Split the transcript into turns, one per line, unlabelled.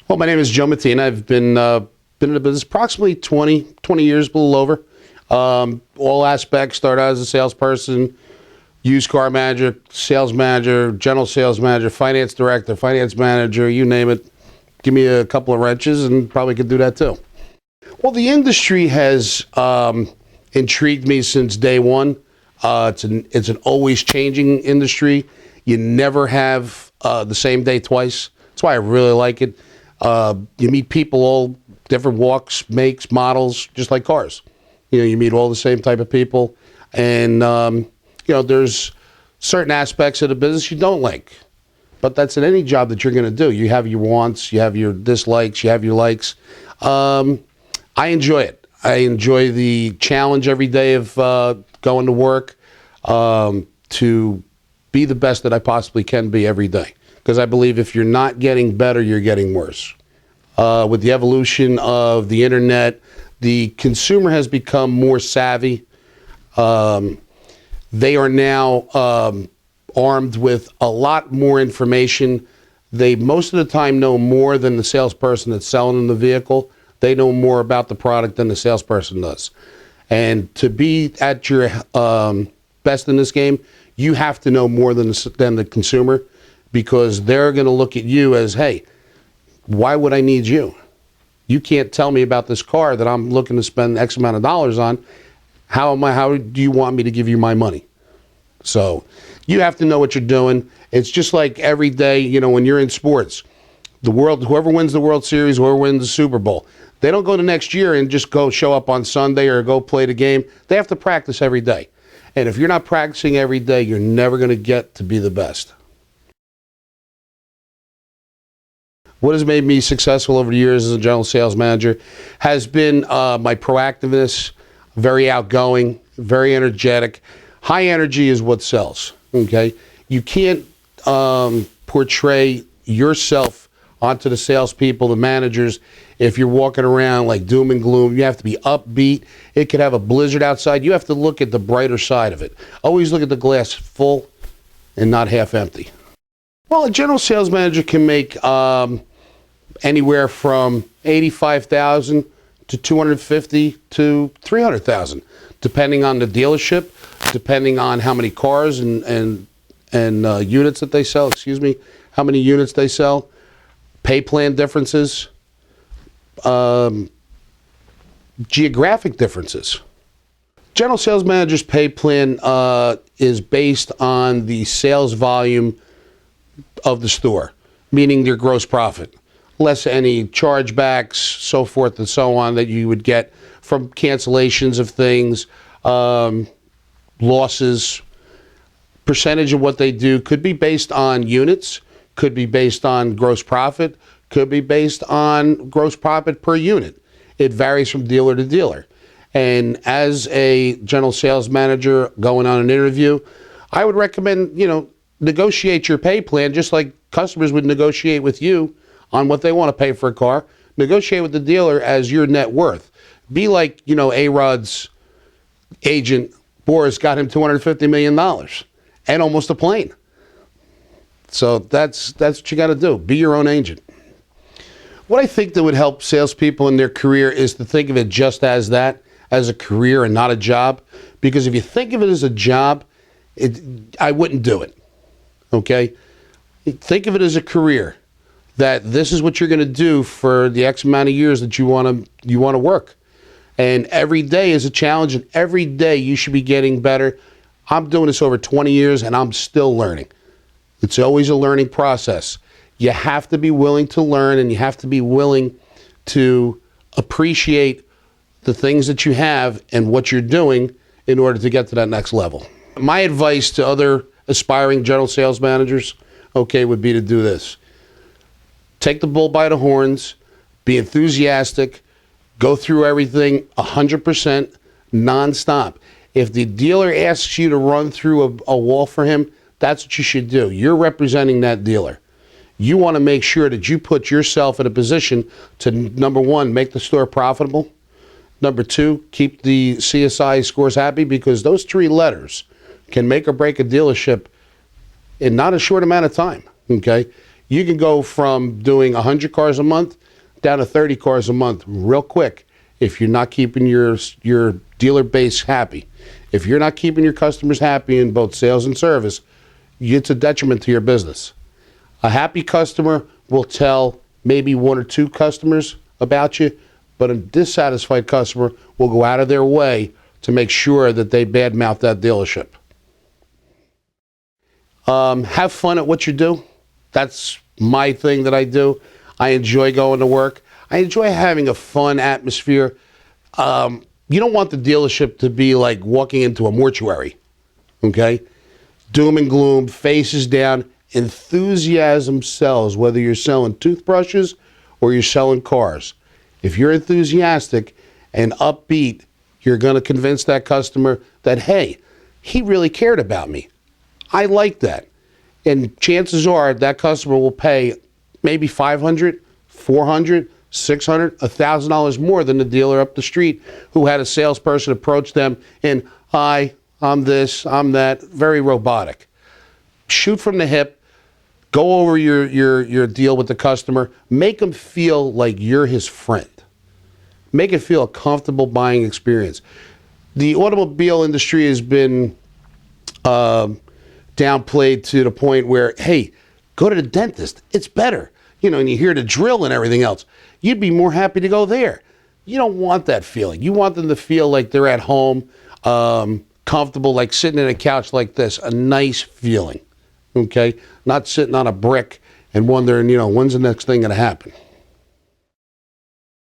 Well, my name is Joe Mattina. I've been in the business approximately 20 years, a little over. All aspects. Started out as a salesperson, used car manager, sales manager, general sales manager, finance director, finance manager, you name it. Give me a couple of wrenches and probably could do that too. Well, the industry has intrigued me since day one. It's an always changing industry. You never have the same day twice. That's why I really like it. You meet people all different walks, makes, models, just like cars. You meet all the same type of people, and there's certain aspects of the business you don't like, but that's in any job that you're going to do. You have your wants, you have your dislikes, you have your likes. I enjoy it. I enjoy the challenge every day of going to work to be the best that I possibly can be every day. Because I believe if you're not getting better, you're getting worse. With the evolution of the internet, the consumer has become more savvy. They are now armed with a lot more information. They most of the time know more than the salesperson that's selling them the vehicle. They know more about the product than the salesperson does. And to be at your best in this game, you have to know more than the consumer, because they're going to look at you as, hey, why would I need you? You can't tell me about this car that I'm looking to spend X amount of dollars on. How do you want me to give you my money? So you have to know what you're doing. It's just like every day, when you're in sports, whoever wins the World Series, whoever wins the Super Bowl, they don't go to next year and just go show up on Sunday or go play the game. They have to practice every day. And if you're not practicing every day, you're never going to get to be the best. What has made me successful over the years as a general sales manager has been my proactiveness, very outgoing, very energetic. High energy is what sells, okay? You can't portray yourself onto the salespeople, the managers, if you're walking around like doom and gloom. You have to be upbeat. It could have a blizzard outside. You have to look at the brighter side of it. Always look at the glass full and not half empty. Well, a general sales manager can make anywhere from $85,000 to $250,000 to $300,000, depending on the dealership, depending on how many cars and units that they sell. How many units they sell, pay plan differences, geographic differences. General sales manager's pay plan is based on the sales volume of the store, meaning their gross profit, less any chargebacks, so forth and so on, that you would get from cancellations of things, losses. Percentage of what they do could be based on units, could be based on gross profit, could be based on gross profit per unit. It varies from dealer to dealer. And as a general sales manager going on an interview, I would recommend, negotiate your pay plan just like customers would negotiate with you on what they want to pay for a car. Negotiate with the dealer as your net worth. Be like, A-Rod's agent, Boris, got him $250 million and almost a plane. So that's what you got to do. Be your own agent. What I think that would help salespeople in their career is to think of it just as that, as a career and not a job. Because if you think of it as a job, I wouldn't do it. Okay? Think of it as a career, that this is what you're going to do for the X amount of years that you want to work. And every day is a challenge, and every day you should be getting better. I'm doing this over 20 years, and I'm still learning. It's always a learning process. You have to be willing to learn, and you have to be willing to appreciate the things that you have and what you're doing in order to get to that next level. My advice to other aspiring general sales managers, would be to do this. Take the bull by the horns, be enthusiastic, go through everything 100%, nonstop. If the dealer asks you to run through a wall for him, that's what you should do. You're representing that dealer. You want to make sure that you put yourself in a position to, number one, make the store profitable. Number two, keep the CSI scores happy, because those three letters can make or break a dealership in not a short amount of time, okay? You can go from doing 100 cars a month down to 30 cars a month real quick if you're not keeping your dealer base happy. If you're not keeping your customers happy in both sales and service, it's a detriment to your business. A happy customer will tell maybe one or two customers about you, but a dissatisfied customer will go out of their way to make sure that they badmouth that dealership. Have fun at what you do. That's my thing that I do. I enjoy going to work. I enjoy having a fun atmosphere. You don't want the dealership to be like walking into a mortuary, okay? Doom and gloom, faces down, enthusiasm sells, whether you're selling toothbrushes or you're selling cars. If you're enthusiastic and upbeat, you're going to convince that customer that, hey, he really cared about me. I like that. And chances are that customer will pay maybe $500, $400, $600, $1,000 more than the dealer up the street who had a salesperson approach them and, hi, I'm this, I'm that, very robotic. Shoot from the hip, go over your deal with the customer, make them feel like you're his friend. Make it feel a comfortable buying experience. The automobile industry has been downplayed to the point where, hey, go to the dentist, it's better. You know, and you hear the drill and everything else. You'd be more happy to go there. You don't want that feeling. You want them to feel like they're at home, comfortable, like sitting in a couch like this, a nice feeling, okay? Not sitting on a brick and wondering, you know, when's the next thing going to happen?